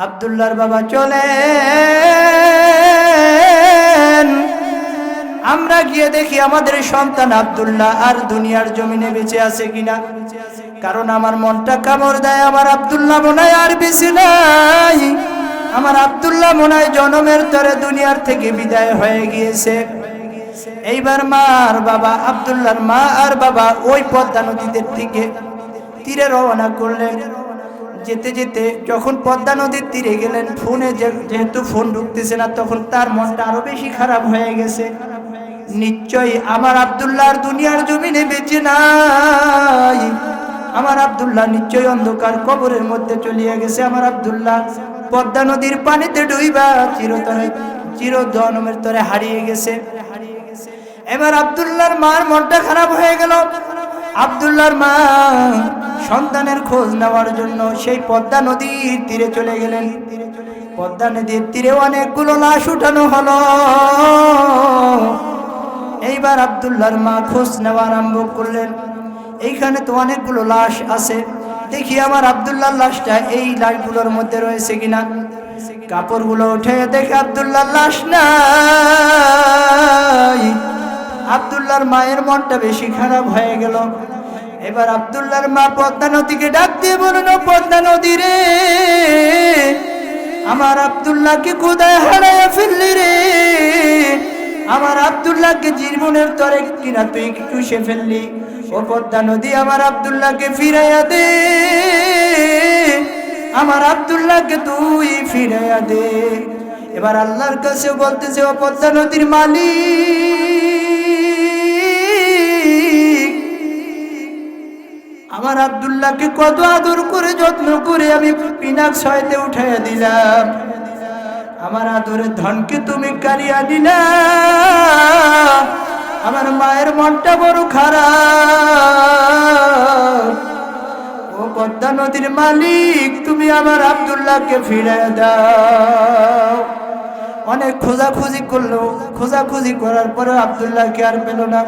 আব্দুল্লাহর বাবা চলে, আমরা গিয়ে দেখি আমাদের সন্তান আব্দুল্লাহ আর দুনিয়ার জমিনে বেঁচে আছে কিনা। কারণ আমার মনটা কামড় দেয়, আমার আব্দুল্লাহ মনে হয় আর বেঁচে নাই। আমার আব্দুল্লাহ মনে হয় জন্মের তরে দুনিয়ার থেকে বিদায় হয়ে গিয়েছে। এইবার মা আর বাবা, আব্দুল্লাহর মা আর বাবা ওই পদ্মা নদীতে থেকে তীরে রওনা করলেন। যেতে যেতে যখন পদ্মা নদীর তীরে গেলেন, ফোনে যেহেতু ফোন ঢুকতেছে না, তখন তার মনটা আরো বেশি খারাপ হয়ে গেছে। নিশ্চয়ই আমার আব্দুল্লাহর দুনিয়ার জমিনে বেঁচে নাই, আমার আব্দুল্লাহ নিশ্চয়ই অন্ধকার কবরের মধ্যে চলিয়ে গেছে। আমার আব্দুল্লাহ পদ্মা নদীর পানিতে ডুইবা চিরজন্মের তরে হারিয়ে গেছে। এবার আব্দুল্লাহর মার মনটা খারাপ হয়ে গেল। আব্দুল্লাহর মা সন্তানের খোঁজ নেওয়ার জন্য সেই পদ্মা নদীর তীরে চলে গেলেন। পদ্মা নদীর তীরে অনেকগুলো লাশ উঠানো হলো। এইবার আব্দুল্লাহর মা খোঁজ নেওয়া আরম্ভ করলেন। এইখানে তো অনেকগুলো লাশ আছে, দেখি আমার আব্দুল্লাহর লাশটা এই লাশগুলোর মধ্যে রয়েছে কিনা। কাপড়গুলো উঠে দেখে আব্দুল্লাহর লাশ নাই। আব্দুল্লাহর মায়ের মনটা বেশি খারাপ হয়ে গেল। এবার আব্দুল্লাহর মা পদ্মা নদীকে ডাক দিয়ে বলল, পদ্মা নদী রে, আমার আব্দুল্লাহকে কোথায় হারায় ফেললি রে, আমার আব্দুল্লাহকে জীবনের তরে কিনা তুই চুষে ফেললি। ও পদ্মা নদী, আমার আব্দুল্লাহকে ফিরাইয়া দে, আমার আব্দুল্লাহকে তুই ফিরাইয়া দে। এবার আল্লাহর কাছে বলতেছে, ও পদ্মা নদীর মালিক, আমার আব্দুল্লাহকে কত আদর করে যত্ন করে আমি পিনাক ছয়তে উঠাইয়া দিলাম, আমার আদরের ধনকে তুমি কারিয়া দিলা। আমার মায়ের মনটা বড় খারাপ। ও পদ্মা নদীর মালিক, তুমি আমার আব্দুল্লাহকে ফিরিয়ে দাও। অনেক খোঁজাখুঁজি করলো, খোঁজাখুঁজি করার পরে আব্দুল্লাহকে আর পেল না।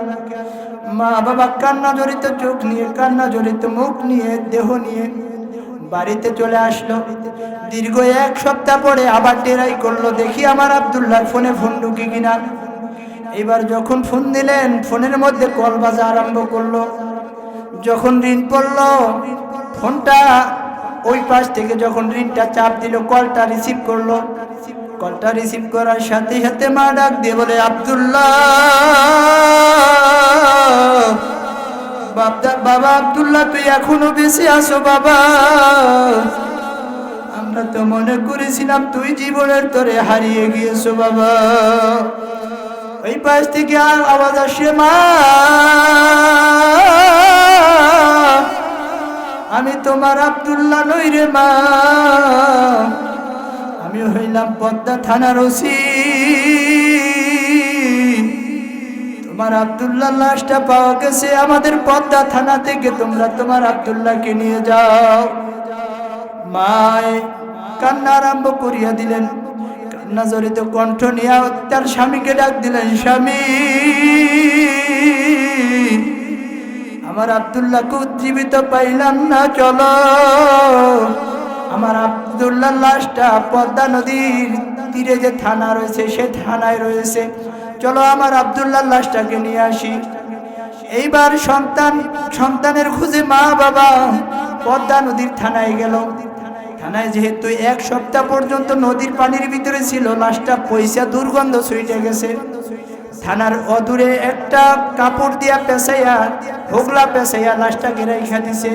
মা বাবা কান্না জড়িত চোখ নিয়ে, কান্না জড়িত মুখ নিয়ে, দেহ নিয়ে বাড়িতে চলে আসলো। দীর্ঘ 1 সপ্তাহ পরে আবার টেরাই করলো, দেখি আমার আব্দুল্লাহর ফোনে ফোন ঢুকি কিনা। এবার যখন ফোন দিলেন, ফোনের মধ্যে কল বাজা আরম্ভ করলো। যখন রিং পড়লো, ফোনটা ওই পাশ থেকে যখন রিংটা চাপ দিল, কলটা রিসিভ করলো। কলটা রিসিভ করার সাথে সাথে মা ডাক দিয়ে বলে, আব্দুল্লাহ, বাবা আব্দুল্লাহ, তুই এখনো বেঁচে আছো বাবা? আমরা তো মনে করেছিলাম তুই জীবনের তরে হারিয়ে গিয়েছো বাবা। ওই পাশ থেকে আর আওয়াজ আসে, মা, আমি তোমার আব্দুল্লাহ নই রে মা, আমি হইলাম পদ্মা থানার ওসি। তোমার আব্দুল্লাহ লাশটা পাওয়া গেছে আমাদের পদ্মা থানা থেকে, তোমরা তোমার আব্দুল্লাহকে নিয়ে যাও। মায় কান্না আরম্ভ করিয়া দিলেন। কান্না জড়িত কণ্ঠ নিয়ে তার স্বামীকে ডাক দিলেন, স্বামী, আমার আব্দুল্লাহকে জীবিত পাইলাম না, চলো। আমার আব্দুল্লাহ লাশটা পদ্মা নদীর তীরে যে থানা রয়েছে, সে থানায় রয়েছে, চলো আমার আব্দুল্লাহ লাশটাকে নিয়ে আসি। এইবার সন্তানের খুঁজে মা বাবা পদ্মা নদীর থানায় গেল। থানায় যেহেতু 1 সপ্তাহ পর্যন্ত নদীর পানির ভিতরে ছিল, লাশটা পয়সা দুর্গন্ধ ছুটে গেছে। থানার অদূরে একটা কাপড় দিয়া পেঁচাইয়া, হোগলা পেঁচাইয়া লাশটাকে রেখে দিছে।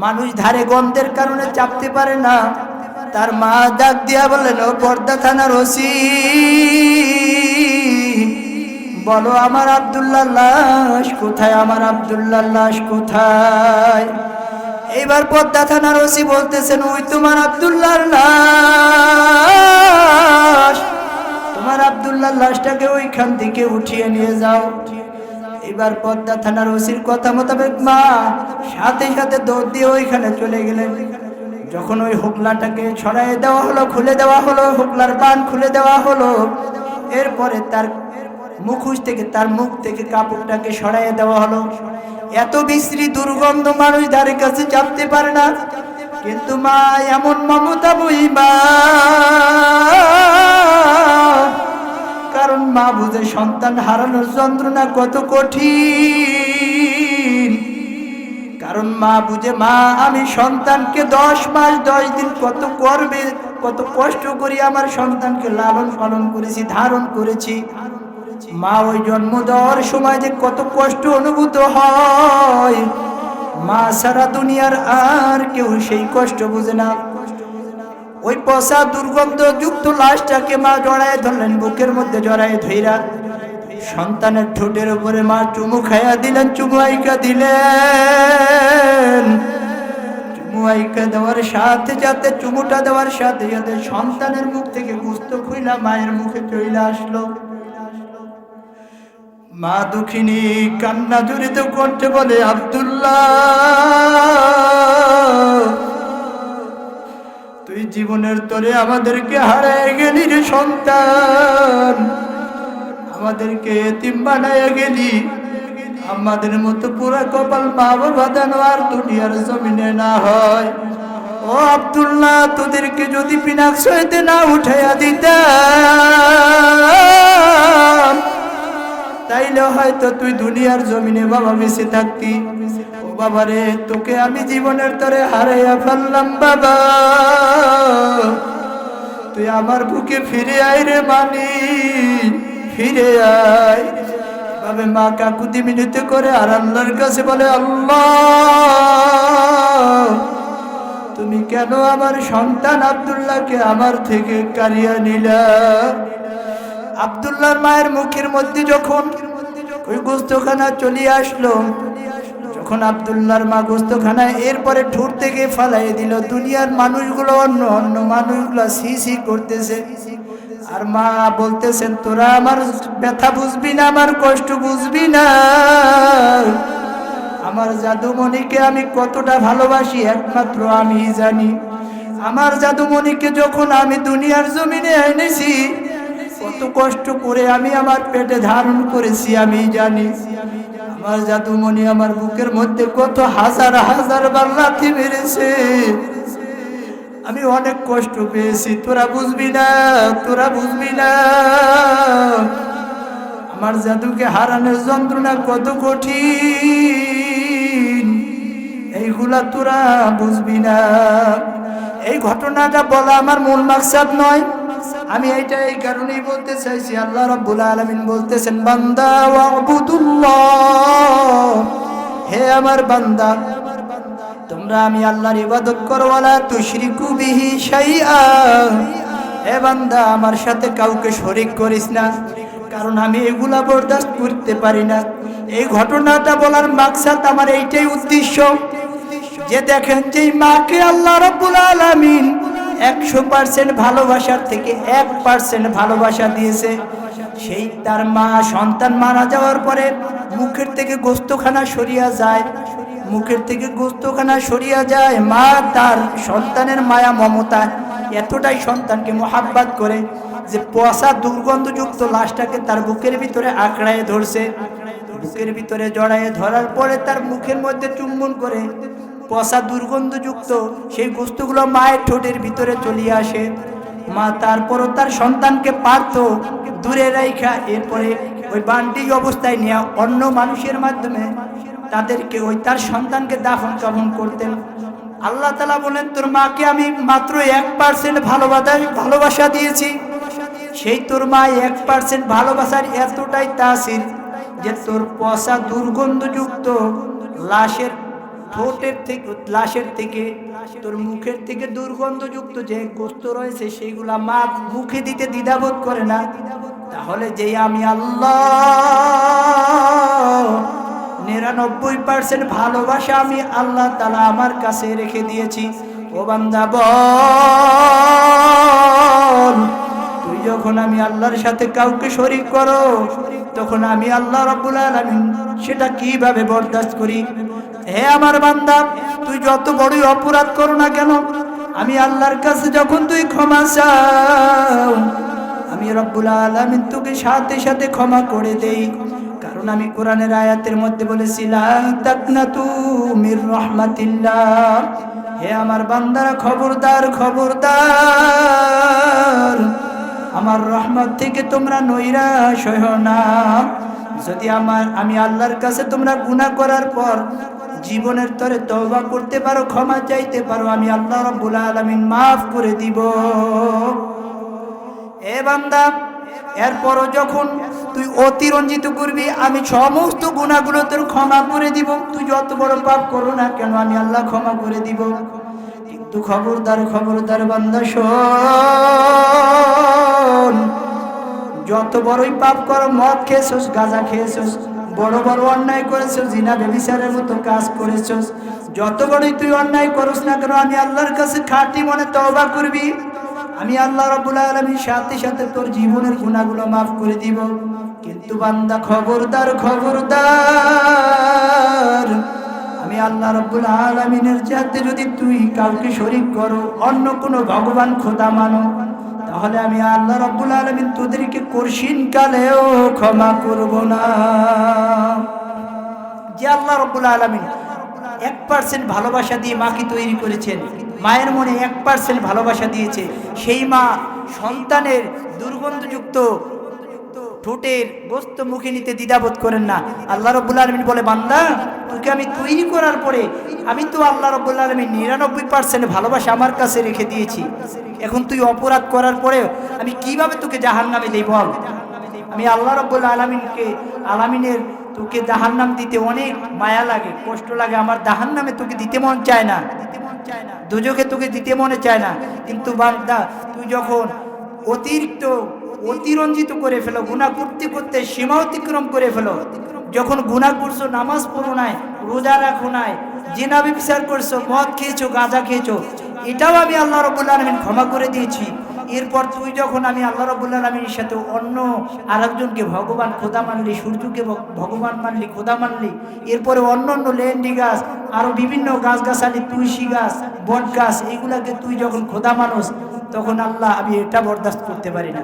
মানুষ ধারে গন্ধের কারণে চাপতে পারে না। তার মা ডাক দিয়া বললেন, ও পদ্মা থানার ওসি, বলো আমার আব্দুল্লাহ লাশ কোথায়, আমার আব্দুল্লাহ লাশ কোথায়? এইবার পদ্মা থানার ওসি বলতেছেন, ওই তোমার আব্দুল্লাহর লাশ, তোমার আব্দুল্লাহর লাশটাকে ওইখান থেকে উঠিয়ে নিয়ে যাও। এবার পদ্মা থানার ওসির কথা মোতাবেক মা সাথে সাথে দৌড় দিয়ে ওইখানে চলে গেলেন। যখন ওই হোগলাটাকে ছড়াই দেওয়া হলো, খুলে দেওয়া হলো, হোগলার বান খুলে দেওয়া হলো, এরপরে তার মুখোশ থেকে, তার মুখ থেকে কাপড়টাকে সরাইয়ে দেওয়া হলো। এত বিশ্রী দুর্গন্ধ, মানুষ ধারে কাছে চাপতে পারে না। কিন্তু মা এমন মমতা বইবা, কারণ মা বুঝে সন্তান হারানোর যন্ত্রণা কত কঠিন। কারণ মা বুঝে মা আমি সন্তানকে 10 মাস 10 দিন কত করবে, কত কষ্ট করি আমার সন্তানকে লালন পালন করেছি, ধারণ করেছি। মা ওই জন্ম দেওয়ার সময় যে কত কষ্ট অনুভূত হয়, মা সারা দুনিয়ার আর কেউ সেই কষ্ট বুঝে না। ওই পচা দুর্গন্ধ যুক্ত লাশটাকে মা জড়ায় ধরলেন, বুকের মধ্যে জড়ায় ধইরা সন্তানের ঠোঁটের উপরে মা চুমু খাইয়া দিলেন, চুমু আইকা দিলেন। চুমু আইকা দেওয়ার সাথে সাথে, চুমুটা দেওয়ার সাথে সাথে সন্তানের মুখ থেকে গোশত খুইলা মায়ের মুখে চলে আসলো। মা দুঃখিনী কান্না জড়িত করতে বলে, আব্দুল্লাহ তুই জীবনের তরে আমাদেরকে হারায় গেলি রে সন্তান, আমাদেরকে এতিম বানায় গেলি। আমাদের মতো পুরা কপাল মা বাবা যেন আর দুনিয়ার জমিনে না হয়। ও আব্দুল্লাহ, তোদেরকে যদি পিনাক সইতে না উঠাইয়া দিতাম, তাইলে হয়তো তুই দুনিয়ার জমিনে বাবা বেঁচে থাকতি। ও বাবা রে, তোকে আমি জীবনের তরে হারাইয়া ফেললাম বাবা, তুই আমার বুকে ফিরে আয় রে মানি, ফিরে আয়। ভাবে মা কাকুতি মিনতি করে আর আল্লাহর কাছে বলে, আল্লাহ তুমি কেন আমার সন্তান আব্দুল্লাহকে আমার থেকে কাড়িয়া নিলা? আব্দুল্লাহর মায়ের মুখের মধ্যে যখন ওই গোস্তখানা চলে আসলো, যখন আব্দুল্লাহর মা গোস্তখানায় এরপরে ঠোঁট থেকে ফালাই দিল, দুনিয়ার মানুষগুলো অন্য অন্য মানুষগুলো সি সি করতেছে। আর মা বলতেছেন, তোরা আমার ব্যথা বুঝবি না, আমার কষ্ট বুঝবি না। আমার জাদুমণিকে আমি কতটা ভালোবাসি একমাত্র আমি জানি। আমার জাদুমণিকে যখন আমি দুনিয়ার জমিনে এনেছি, কত কষ্ট করে আমি আমার পেটে ধারণ করেছি আমি জানি। আমার জাদুমণি আমার বুকের মধ্যে কত হাজার হাজার বার লাথি মেরেছে, আমি অনেক কষ্ট পেয়েছি। তোরা বুঝবি না, তোরা বুঝবি না আমার জাদুকে হারানোর যন্ত্রণা কত কঠিন, এইগুলা তোরা বুঝবি না। এই ঘটনাটা বলা আমার মূল মাকসাদ নয়, আমি এইটা এই কারণেই বলতে চাইছি। আল্লাহ রাব্বুল আলামিন বলতেছেন, বান্দা ওয়াবুদুল্লাহ, হে আমার বান্দা তোমরা আমি আল্লাহর ইবাদত করো, ওয়ালা তুশরিকু বিহি শাইআ, হে বান্দা আমার সাথে কাউকে শরীক করিস না, কারণ আমি এগুলা বরদাস্ত করতে পারি না। এই ঘটনাটা বলার মাকসাদ আমার এইটাই উদ্দেশ্য যে দেখেন যে মাকে আল্লাহ রাব্বুল আলামিন 100% ভালোবাসার থেকে 1% ভালোবাসা দিয়েছে। সেই তার মা সন্তান মারা যাওয়ার পরে মুখের থেকে গোস্তখানা সরিয়া যায়, মুখের থেকে গোস্তখানা সরিয়া যায়, মা তার সন্তানের মায়া মমতা এতটাই সন্তানকে মোহাব্বত করে যে পচা দুর্গন্ধযুক্ত লাশটাকে তার বুকের ভিতরে আঁকড়ায় ধরছে। বুকের ভিতরে জড়ায়ে ধরার পরে তার মুখের মধ্যে চুম্বন করে পচা দুর্গন্ধযুক্ত সেই গোস্তগুলো মায়ের ঠোঁটের ভিতরে চলে আসে। মা তারপরও তার সন্তানকে পারত দূরে রাইখা এরপরে ওই বান্টি অবস্থায় নিয়ে অন্য মানুষের মাধ্যমে তাদেরকে ওই তার সন্তানকে দাফন কাফন করতেন। আল্লাহ তাআলা বলেন, তোর মাকে আমি মাত্র 1% ভালোবাসা দিয়েছি। সেই তোর মা 1% ভালোবাসার এতটাই তাসির যে তোর পচা দুর্গন্ধযুক্ত লাশের ঠোঁটের থেকে, লাশের থেকে, তোর মুখের থেকে দুর্গন্ধযুক্ত যে গোস্ত রয়েছে সেইগুলা মা মুখে দিতে দ্বিধাবোধ করে না। তাহলে যে আমি আল্লাহ 99% ভালোবাসা আমি আল্লাহ তাআলা আমার কাছে রেখে দিয়েছি। ও বান্দা বল, তুই যখন আমি আল্লাহর সাথে কাউকে শরীক করো, তখন আমি আল্লাহ রাব্বুল আলামিন সেটা কিভাবে বরদাস্ত করি? হে আমার বান্দা, তুই যত বড়ই অপরাধ করো না কেন, আমি আল্লাহর কাছে যখন তুই ক্ষমা চাও, আমি রাব্বুল আলামিন তোকে সাথে সাথে ক্ষমা করে দেই। কারণ আমি কোরআনের আয়াতের মধ্যে বলেছি, লা তাকনাতু মির রাহমাতিল্লাহ, হে আমার বান্দারা খবরদার খবরদার, আমার রহমত থেকে তোমরা নৈরাশ হইও না। যদি আমি আল্লাহর কাছে তোমরা গুনাহ করার পর জীবনের তরে তওবা করতে পারো, ক্ষমা চাইতে পারো, আমি আল্লাহ রাব্বুল আলামিন মাফ করে দিব। এ বান্দা, এরপরও যখন তুই অতিরঞ্জিত করবি, আমি সমস্ত গুনাহগুলো তোর ক্ষমা করে দিব। তুই যত বড় পাপ করো না কেন, আমি আল্লাহ ক্ষমা করে দিব। কিন্তু খবরদার খবরদার বান্দা শোন, যত বড়ই পাপ করো, মদ খেয়েছস, গাঁজা খেয়েছস, বড় বড় অন্যায় করেছস, জিনা ব্যভিচারের মতো কাজ করেছস, যত বড়ই তুই অন্যায় করস না কেন, আমি আল্লাহর কাছে খাঁটি মনে তওবা করবি, আমি আল্লাহ রাব্বুল আলামিন সাথে সাথে তোর জীবনের গুনাহগুলো মাফ করে দিব। কিন্তু বান্দা খবরদার খবরদার, আমি আল্লাহ রাব্বুল আলামিনের সাথে যদি তুই কাউকে শরীক করো, অন্য কোনো ভগবান খোদা মানো, তাহলে আমি আল্লাহ রাব্বুল আলামিন তোদেরকে কঠিন কালেও ক্ষমা করব না। যে আল্লাহ রাব্বুল আলামিন 1% ভালোবাসা দিয়ে মাকে তৈরি করেছেন, মায়ের মনে 1% ভালোবাসা দিয়েছে, সেই মা সন্তানের দুর্গন্ধযুক্ত ঠোঁটের গোস্ত মুখে নিতে দ্বিধাবোধ করেন না। আল্লাহ রাব্বুল আলামিন বলে, বান্দা তোকে আমি তৈরি করার পরে আমি তো আল্লাহ রাব্বুল আলামিন 99% ভালোবাসা আমার কাছে রেখে দিয়েছি। এখন তুই অপরাধ করার পরে আমি কিভাবে তোকে জাহান্নামে দেই বল? আমি আল্লাহ রাব্বুল আলামিনের তোকে জাহান্নাম দিতে অনেক মায়া লাগে, কষ্ট লাগে। আমার জাহান্নামে তোকে দিতে মন চায় না, দুজকে তোকে দিতে মনে চায় না। কিন্তু বান্দা তুই যখন অতিরঞ্জিত করে ফেলো, গুনাহ করতে করতে সীমা অতিক্রম করে ফেলো, যখন গুনাহ করছো, নামাজ পড়ো নাই, রোজা রাখো নাই, জিনা ব্যভিচার করছো, মদ খেয়েছো, গাঁজা খেয়েছো, এটাও আমি আল্লাহ রাব্বুল আলামিন ক্ষমা করে দিয়েছি। এরপর তুই যখন আমি আল্লাহ রাব্বুল আলামিনের সাথে অন্য আরেকজনকে ভগবান খোদা মানলি, সূর্যকে ভগবান মানলি, খোদা মানলি, এরপরে অন্য লেন্ডি গাছ, আরো বিভিন্ন গাছগাছালি, তুলসী গাছ, বট গাছ, এগুলাকে তুই যখন খোদা মানুষ, তখন আল্লাহ আমি এটা বরদাস্ত করতে পারি না।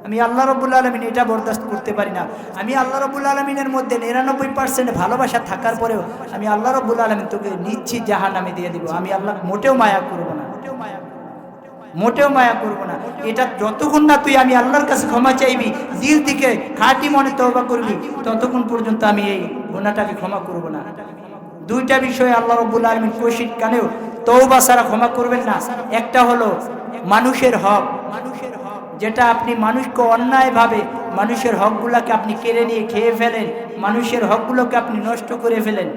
আমি আল্লাহ রাব্বুল আলামিন এটা বরদাস্ত করতে পারি না। আমি আল্লাহ রাব্বুল আলামিনের মধ্যে 99% ভালোবাসা থাকার পরেও আমি আল্লাহ রাব্বুল আলামিন তোকে নিশ্চিত জাহান্নামে দিয়ে দিব। আমি আল্লাহ মোটেও মায়া করব না, মোটেও মায়া করব না। এটা যতক্ষণ না তুই আমি আল্লাহর কাছে ক্ষমা চাইবি, দিল থেকে খাঁটি মনে তওবা করবি, ততক্ষণ পর্যন্ত আমি এই গুনাহটাকে ক্ষমা করব না। দুইটা বিষয়ে আল্লাহ রাব্বুল আলামিন কঠিন কালেও তওবা ছাড়া ক্ষমা করবেন না। একটা হলো মানুষের হক, যেটা আপনি মানুষকে অন্যায়ভাবে মানুষের হকগুলোকে আপনি কেড়ে নিয়ে খেয়ে ফেলেন, মানুষের হকগুলোকে আপনি নষ্ট করে ফেলেন,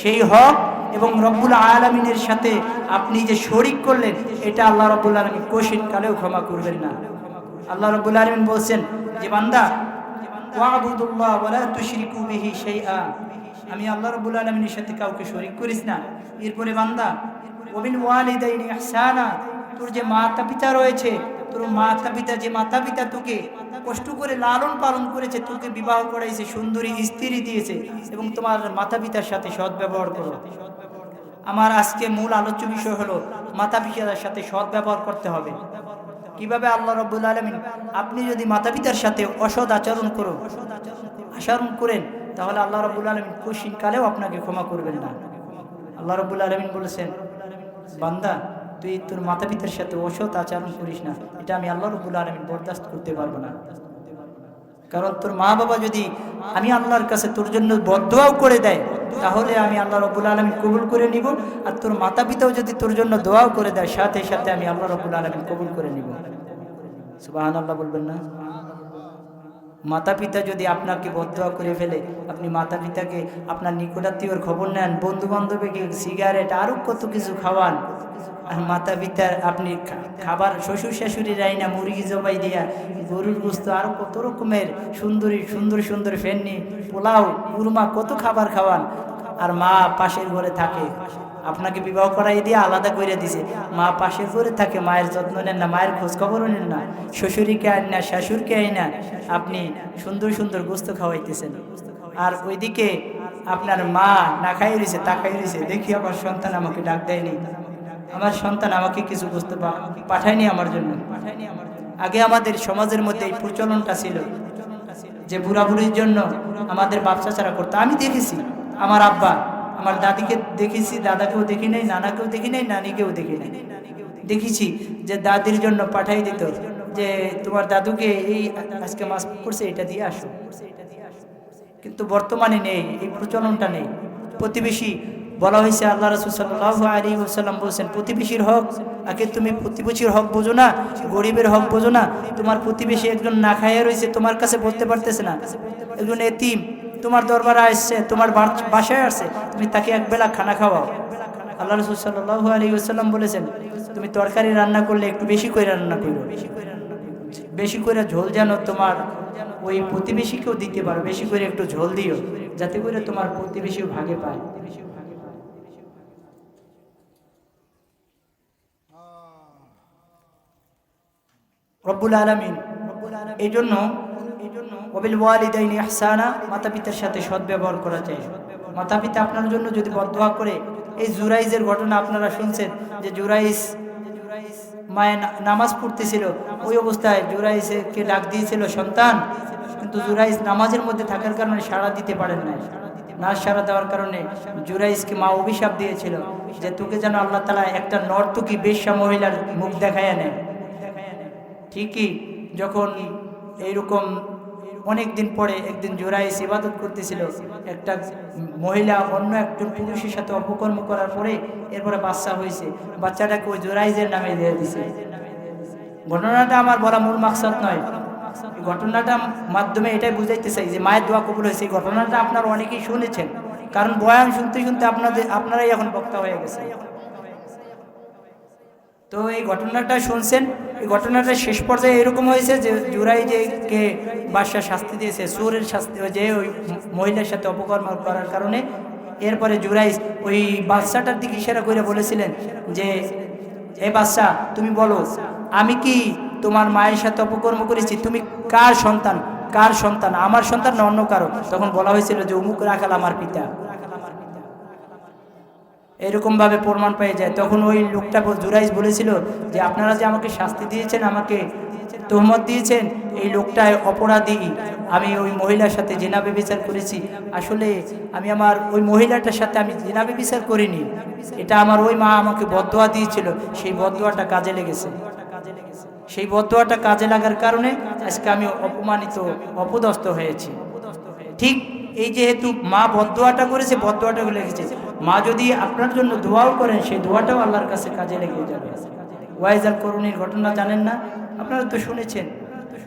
সেই হক এবং রব্বুল আলামিনের সাথে আপনি যে শরীক করলেন, এটা আল্লাহ রব্বুল আলামিন কঠিন কালেও ক্ষমা করবেন না। আল্লাহ রব্বুল আলামিন বলছেন যে বান্দা ওয়াবুদুল্লাহ ওয়ালা তুশরিকু বিহি শাইআ, আমি আল্লাহ রব্বুল আলামিনের সাথে কাউকে শরীক করিস না। এরপরে বান্দা ওয়াবিল ওয়ালিদাইনি ইহসানা, তোর যে মাতা পিতা রয়েছে, তোর মাতা পিতা, যে মাতা পিতা তোকে কষ্ট করে লালন পালন করেছে, তোকে বিবাহ করাইছে, সুন্দরী স্ত্রী দিয়েছে, এবং তোমার মাতা পিতার সাথে সৎ ব্যবহার করো। আমার আজকে মূল আলোচ্য বিষয় হলো মাতা পিতার সাথে সৎ ব্যবহার করতে হবে। কিভাবে? আল্লাহ রাব্বুল আলামিন, আপনি যদি মাতা পিতার সাথে অসৎ আচরণ করেন, তাহলে আল্লাহ রাব্বুল আলামিন কঠিন কালেও আপনাকে ক্ষমা করবেন না। আল্লাহ রাব্বুল আলামিন বলেছেন, বান্দা তুই তোর মাতা পিতার সাথে অসৎ আচরণ করিস না, এটা আমি আল্লাহ রাব্বুল আলামিন বরদাস্ত করতে পারবো না। কারণ তোর মা বাবা যদি আমি আল্লাহর কাছে তোর জন্য বদদোয়াও করে দেয়, তাহলে আমি আল্লাহ রাব্বুল আলামিন কবুল করে নিব। আর তোর মাতা পিতাও যদি তোর জন্য দোয়াও করে দেয়, সাথে সাথে আমি আল্লাহ রাব্বুল আলামিন কবুল করে নিব। সুবহানাল্লাহ বলবেন না? মাতা পিতা যদি আপনাকে বদদোয়া করে ফেলে, আপনি মাতা পিতাকে আপনার নিকটাত্মীয়র খবর নেন, বন্ধু বান্ধবীকে সিগারেট আরো কত কিছু খাওয়ান, আর মাতা পিতার আপনি খাবার শ্বশুর শাশুড়ির আইনা মুরগি জবাই দিয়া, গরুর গোস্ত, আরো কত রকমের সুন্দর ফেন্নি, পোলাও, কুরমা, কত খাবার খাওয়ান, আর মা পাশের ঘরে থাকে, আপনাকে বিবাহ করাই দিয়ে আলাদা করে দিছে, মা পাশের ঘরে থাকে, মায়ের যত্ন নেন না, মায়ের খোঁজ খবরও নেন না, শ্বশুরকে আইন না, শাশুড়কে আইন না, আপনি সুন্দর গোস্ত খাওয়াইতেছেন। আর ওইদিকে আপনার মা না খাই রয়েছে, তাকাই রয়েছে, দেখি আমার সন্তান আমাকে ডাক দেয়নি, আমার সন্তান আমাকে কিছু বুঝতে পাঠায়নি আমার জন্য। আগে আমাদের সমাজের মধ্যে এই প্রচলনটা ছিল যে বুড়া বুড়ির জন্য আমাদের বাপ চাচারা করতো। আমি দেখেছি আমার আব্বা আমার দাদিকে দেখেছি, দাদাকেও দেখি নাই, নানাকেও দেখি নাই, নানিকেও দেখি নাই। দেখেছি যে দাদির জন্য পাঠাই দিত যে তোমার দাদুকে এই আজকে মাছ করছে, এটা দিয়ে আসো। কিন্তু বর্তমানে নেই, এই প্রচলনটা নেই। প্রতিবেশী বলা হয়েছে, আল্লাহ রাসূল সাল্লাল্লাহু আলাইহি ওয়াসাল্লাম বলছেন, প্রতিবেশীর হক আগে তুমি প্রতিবেশীর হক বোঝো না, গরিবের হক বোঝো না। তোমার প্রতিবেশী একজন না খাইয়া রয়েছে, তোমার কাছে বলতে পারতেছে না, একজন এতিম তোমার দরবারে আসছে, তোমার বাসায় আসছে, তুমি তাকে একবেলা খানা খাওয়াও। আল্লাহ রাসূল সাল্লাল্লাহু আলাইহি ওয়াসাল্লাম বলেছেন, তুমি তরকারি রান্না করলে একটু বেশি করে রান্না করো, বেশি করে ঝোল যেন তোমার ওই প্রতিবেশীকেও দিতে পারো, বেশি করে একটু ঝোল দিও, যাতে করে তোমার প্রতিবেশীও ভাগে পায়। রব্বুল আলামিন এই জন্য ওয়াবিল ওয়ালিদাইনি ইহসানা, মাতা পিতার সাথে সদ্ব্যবহার করা চাই। মাতা পিতা আপনার জন্য যদি বদদোয়া করে, এই জুরাইজের ঘটনা আপনারা শুনছেন যে জুরাইজ মায়ের নামাজ পড়তেছিল, ওই অবস্থায় জুরাইজকে ডাক দিয়েছিল সন্তান, কিন্তু জুরাইজ নামাজের মধ্যে থাকার কারণে সাড়া দিতে পারেন নাই। না সাড়া দেওয়ার কারণে জুরাইজকে মা অভিশাপ দিয়েছিল যে তোকে যেন আল্লাহ তাআলা একটা নর্তকী বেশ্যা মহিলার মুখ দেখায় নেয়। ঠিকই যখন এইরকম অনেক দিন পরে একদিন জুরাইজ ইবাদত করতেছিল, একটা মহিলা অন্য একজন পুরুষের সাথে অপকর্ম করার পরে এরপরে বাচ্চা হয়েছে, বাচ্চাটাকে ওই জুরাইজের নামে দিয়ে দিছে। ঘটনাটা আমার বলা মূল মাকসাদ নয়, এই ঘটনাটার মাধ্যমে এটাই বুঝাইতে চাই যে মায়ের দোয়া কবুল হয়েছে। এই ঘটনাটা আপনারা অনেকেই শুনেছেন, কারণ বয়ান শুনতে শুনতে আপনারাই এখন বক্তা হয়ে গেছে। তো এই ঘটনাটা শুনছেন, এই ঘটনাটা শেষ পর্যায়ে এরকম হয়েছে যে জুরাইজকে বাদশা শাস্তি দিয়েছে, সুরের শাস্তি, যে ওই মহিলার সাথে অপকর্ম করার কারণে। এরপরে জুরাইজ ওই বাদশাটার দিকে ইশারা করে বলেছিলেন যে এ বাদশা, তুমি বলো আমি কি তোমার মায়ের সাথে অপকর্ম করেছি? তুমি কার সন্তান? কার সন্তান, আমার সন্তান না অন্য কারো? তখন বলা হয়েছিল যে অমুক রাখাল আমার পিতা। এরকম ভাবে প্রমাণ পেয়ে যায়। তখন ওই লোকটা জুরাইজ বলেছিল যে আপনারা যে আমাকে শাস্তি দিয়েছেন, আমাকে তোহমত দিয়েছেন, এই লোকটায় অপরাধী, আমি ওই মহিলার সাথে জিনা ব্যভিচার করেছি। আসলে আমি আমার ওই মহিলাটার সাথে আমি জিনা ব্যভিচার করিনি, এটা আমার ওই মা আমাকে বদদোয়া দিয়েছিল, সেই বদদোয়াটা কাজে লেগেছে। সেই বদদোয়াটা কাজে লাগার কারণে আজকে আমি অপমানিত, অপদস্থ হয়েছি। ঠিক এই যেহেতু মা বদদোয়াটা করেছে, বদদোয়াটা লেগেছে। মা যদি আপনার জন্য দোয়াও করেন, সেই দোয়াটাও আল্লাহর কাছে কাজে লেগে যাবে। ওয়াইজাল করুণীর ঘটনা জানেন না? আপনারা তো শুনেছেন।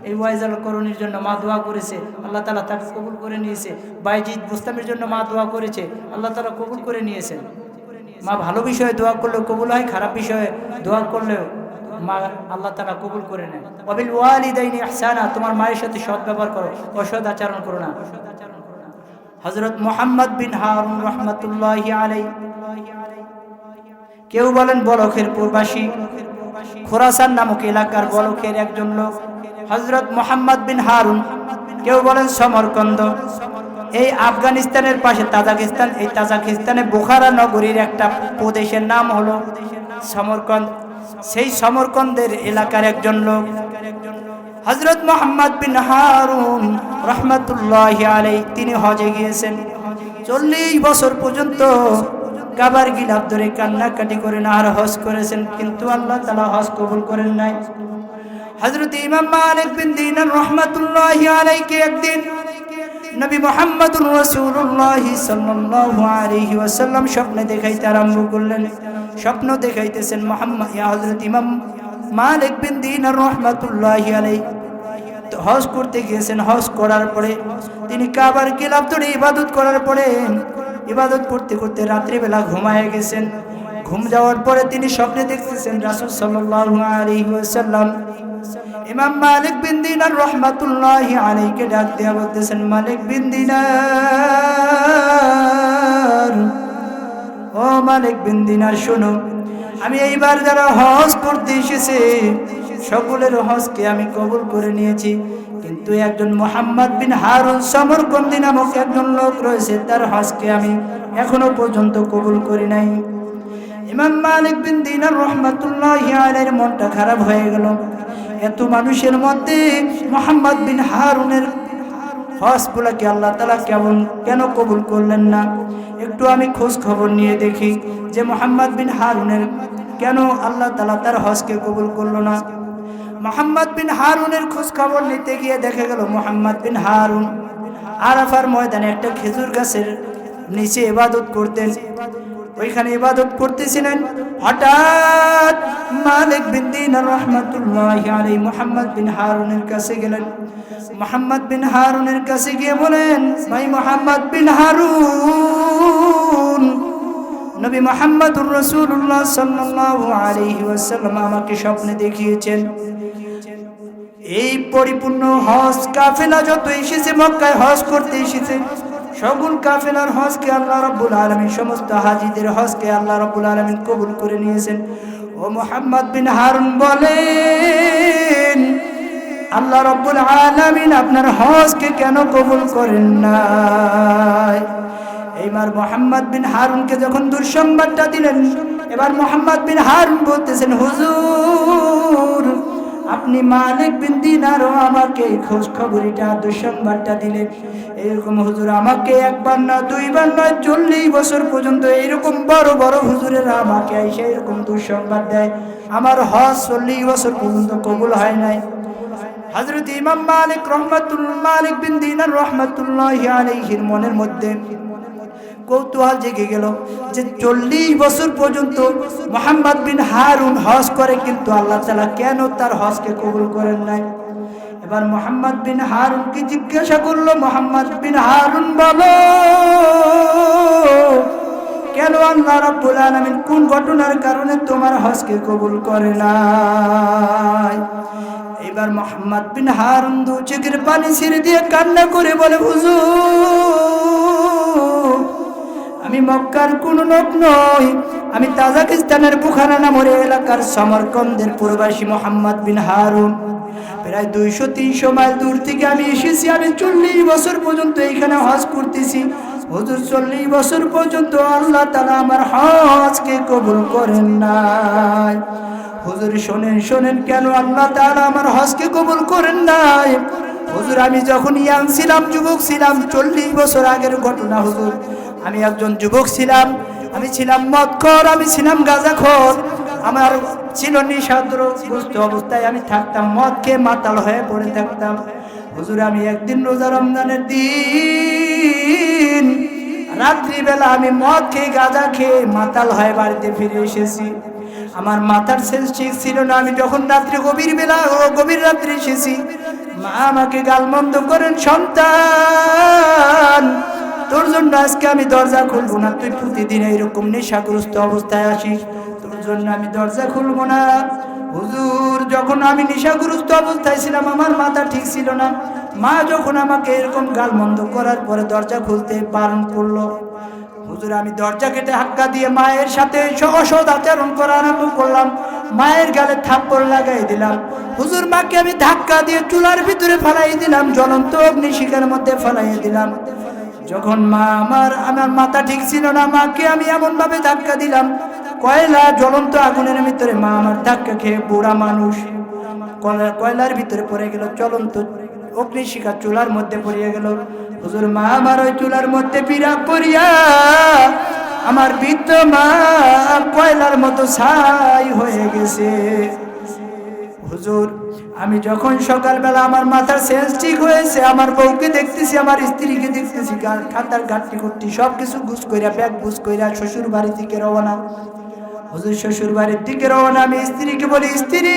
এই ওয়াইজাল করুণীর জন্য মা দোয়া করেছে, আল্লাহ তাআলা তাকে কবুল করে নিয়েছে। বাইজিদ বুস্তামের জন্য মা দোয়া করেছে, আল্লাহ তাআলা কবুল করে নিয়েছেন। মা ভালো বিষয়ে দোয়া করলেও কবুল হয়, খারাপ বিষয়ে দোয়া করলেও মা আল্লাহ তাআলা কবুল করে নেন। ওয়াবিল ওয়ালিদাইনি ইহসানা, তোমার মায়ের সাথে সদ্ব্যবহার করো, অসৎ আচরণ করো না। হযরত মুহাম্মদ বিন হারুন রাহমাতুল্লাহি আলাইহি, কেউ বলেন বলখের প্রবাসী, খোরাসান নামক এলাকার বলখের একজন লোক হযরত মুহাম্মদ বিন হারুন, কেউ বলেন সমরকন্দ। এই আফগানিস্তানের পাশে তাজিকিস্তান, এই তাজিকিস্তানে বুখারা নগরীর একটা প্রদেশের নাম হলো সমরকন্দ। সেই সমরকন্দের এলাকার একজন লোক হযরত মুহাম্মদ বিন হারুন রাহমাতুল্লাহি আলাইহি, তিনি হজে গিয়েছেন। 40 বছর পর্যন্ত কাবার গিলাফ ধরে কান্নাকাটি করে আর হজ করেছেন, কিন্তু আল্লাহ তাআলা হজ কবুল করেন নাই। হযরত ইমাম মালিক বিন দিনার রাহমাতুল্লাহি আলাইহি একদিন নবী মুহাম্মদুর রাসূলুল্লাহ সাল্লাল্লাহু আলাইহি ওয়াসাল্লাম স্বপ্নে দেখাইতে আরম্ভ করলেন। স্বপ্ন দেখাইতেছেন হযরত ইমাম মালিক বিন দিনার রাহমাতুল্লাহি আলাইহি হজ করতে গিয়েছেন। হজ করার পরে তিনি কাবার গিলাফ ধরে ইবাদত করার পরে ইবাদত করতে করতে রাত্রিবেলা ঘুমায় গেছেন। ঘুম যাওয়ার পরে তিনি স্বপ্নে দেখতেছেন রাসূল সাল্লাল্লাহু আলাইহি ওয়াসাল্লাম ইমাম মালিক বিন দিনার রাহমাতুল্লাহি আলাইহিকে ডাক দিয়ে বলতেছেন, মালিক বিন দিনার, ও মালিক বিন দিনার শোনো, আমি এইবার যারা হজ করতে এসেছে সকলের হজকে আমি কবুল করে নিয়েছি, কিন্তু একজন মুহাম্মদ বিন হারুন সমরকন্দি নামক একজন লোক রয়েছে, তার হজকে আমি এখনো পর্যন্ত কবুল করি নাই। ইমাম মালিক বিন দিনার রাহমাতুল্লাহি আলাইহির মনটা খারাপ হয়ে গেল। এত মানুষের মধ্যে মুহাম্মদ বিন হারুনের হজগুলোকে আল্লাহ তাআলা কেন কবুল করলেন না? একটু আমি খোঁজ খবর নিয়ে দেখি যে মুহাম্মদ বিন হারুনের কেন আল্লাহ তাআলা তার হজকে কবুল করলো না। মুহাম্মদ বিন হারুনের খোঁজ খবর নিতে গিয়ে দেখা গেল মুহাম্মদ বিন হারুন আরাফার ময়দানে একটা খেজুর গাছের নিচে ইবাদত করতেন। ওইখানে ইবাদত করতেছিলেন, হঠাৎ মালিক বিন দিনার রাহমাতুল্লাহি আলাইহি মুহাম্মদ বিন হারুনের কাছে গেলেন। মুহাম্মদ বিন হারুনের কাছে গিয়ে বলেন, ভাই মুহাম্মদ বিন হারুন, নবী মুহাম্মদুর রাসূলুল্লাহ সাল্লাল্লাহু আলাইহি ওয়াসাল্লাম আমাকে স্বপ্নে দেখিয়েছেন এই পরিপূর্ণ হজ কাফেলা যত এসেছে মক্কায় হজ করতে এসেছে, সকল কাফেলার হজকে আল্লাহ রাব্বুল আলামিন, সমস্ত হাজীদের হজকে আল্লাহ রাব্বুল আলামিন কবুল করে নিয়েছেন। ও মুহাম্মদ বিন হারুন বলেন, আল্লাহ রাব্বুল আলামিন আপনার হজকে কেন কবুল করেন না? এইবার মুহাম্মদ বিন হারুনকে যখন দুঃসংবাদটা দিলেন, এবার মুহাম্মদ বিন হারুন বলতেছেন, হুজুর আপনি মালিক বিন দিনারও আমাকে খোঁজ খবরটা দুঃসংবাদটা দিলেন। এরকম হুজুর আমাকে একবার না দুইবার নয় 40 বছর পর্যন্ত এইরকম বড় বড় হুজুরেরা আমাকে এসে এরকম দুঃসংবাদ দেয়, আমার হজ 40 বছর পর্যন্ত কবুল হয় নাই। হযরত ইমাম মালিক বিন দিনার রাহমাতুল্লাহি আলাইহির মনের মধ্যে কৌতূহল জেগে গেল যে 40 বছর পর্যন্ত মুহাম্মদ বিন হারুন হজ করে, কিন্তু আল্লাহ তাআলা কেন তার হজকে কবুল করেন নাই? এবার মুহাম্মদ বিন হারুনকে জিজ্ঞাসা করলো, মুহাম্মদ বিন হারুন বলো, কেন আল্লাহ রাব্বুল আলামিন কোন ঘটনার কারণে তোমার হজকে কবুল করে নাই? এবার মুহাম্মদ বিন হারুন দু চোখের পানি ছেড়ে দিয়ে কান্না করে বলে, হুজুর আমি মক্কার কোন লোক নই, আমি তাজিকিস্তানের বুখারা নামের এলাকার সমরকন্দের প্রবাসী মুহাম্মদ বিন হারুন। প্রায় 200-300 মাইল দূর থেকে আমি এসেছি, আমি 40 বছর পর্যন্ত এখানে হজ করতেছি। হুজুর 40 বছর পর্যন্ত আল্লাহ তাআলা আমার হজকে কবুল করেন নাই। হুজুর শোনেন কেন আল্লাহ তাআলা আমার হজকে কবুল করেন নাই? হুজুর আমি যখন ইয়াং ছিলাম, যুবক ছিলাম, 40 বছর আগের ঘটনা হুজুর। আমি একজন যুবক ছিলাম, আমি ছিলাম মদখোর, আমি ছিলাম গাঁজাখোর, আমার ছিল নেশাগ্রস্ত অবস্থায় আমি থাকতাম, মদ খেয়ে মাতাল হয়ে পড়ে থাকতাম। হুজুর আমি একদিন রোজা রমজানের দিন রাত্রিবেলা আমি মদ খেয়ে গাঁজা খেয়ে মাতাল হয়ে বাড়িতে ফিরে এসেছি। আমার মাথার সেন্স ঠিক ছিল না। আমি যখন রাত্রে গভীর রাত্রে এসেছি, মা আমাকে গালমন্দ করেন, সন্তান তোর জন্য আজকে আমি দরজা খুলবো না, তুই প্রতিদিন এইরকম নেশাগ্রস্ত অবস্থায় আসিস, তোর জন্য আমি দরজা খুলবো না। হুজুর যখন আমি নেশাগ্রস্ত অবস্থায় ছিলাম, আমার মাথা ঠিক ছিল না, মা যখন আমাকে এরকম গালমন্দ করার পরে দরজা খুলতে বারণ করলো, হুজুর আমি দরজা কেটে হাক্কা দিয়ে মায়ের সাথে অসৎ আচরণ করা আরম্ভ করলাম, মায়ের গালে থাপ্পড় লাগাই দিলাম। হুজুর মাকে আমি ধাক্কা দিয়ে চুলার ভিতরে ফেলাই দিলাম, জ্বলন্ত অগ্নিশিখার মধ্যে ফেলাই দিলাম। যখন মা আমার মাথা ঠিক ছিল না, মাকে আমি এমন ভাবে ধাক্কা দিলাম, কয়লা জ্বলন্ত আগুনের ভিতরে মা আমার ধাক্কা খেয়ে বুড়া মানুষ কয়লার ভিতরে পড়ে গেল, জ্বলন্ত অগ্নিশিখা চুলার মধ্যে পড়িয়ে গেল। হুজুর মা আমার ওই চুলার মধ্যে পিড়া করিয়া আমার বৃদ্ধ মা কয়লার মতো ছাই হয়ে গেছে। হুজুর আমি যখন সকালবেলা আমার মাথার সেন্স ঠিক হয়েছে, আমার বউকে দেখতেছি, আমার স্ত্রীকে দেখতেছি, খাতার গাঁটটি কুট্টি সবকিছু গুছ কইরা ব্যাগ গুছ কইরা শ্বশুর বাড়ির দিকে রওনা। হুজুর শ্বশুর বাড়ির দিকে রওনা, আমি স্ত্রীকে বলি, স্ত্রী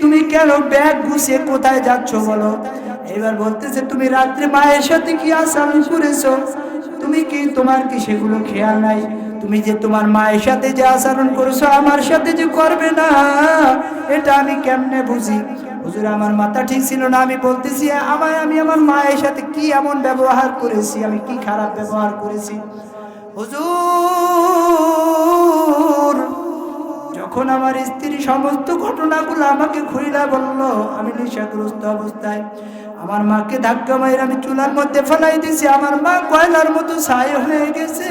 তুমি কেন ব্যাগ গুছিয়ে কোথায় যাচ্ছ বলো? এবার বলতেছে, তুমি রাত্রে মায়ের সাথে কি আচরণ করেছো, তুমি কি তোমার কি সেগুলো খেয়াল নাই? তুমি যে তোমার মায়ের সাথে যে আচরণ করেছো আমার সাথে যে করবে না, এটা আমি কেমনে বুঝি? হুজুর আমার মাথা ঠিক ছিল না, আমি বলতেছি আমি আমার মায়ের সাথে কি এমন ব্যবহার করেছি, আমি কি খারাপ ব্যবহার করেছি? হুজুর যখন আমার স্ত্রী সমস্ত ঘটনাগুলো আমাকে খুইলা বলল, আমি নেশাগ্রস্ত অবস্থায় আমার মাকে ধাক্কা মাইরা আমি চুলার মধ্যে ফেলাই দিয়েছি, আমার মা কয়লার মতো ছাই হয়ে গেছে।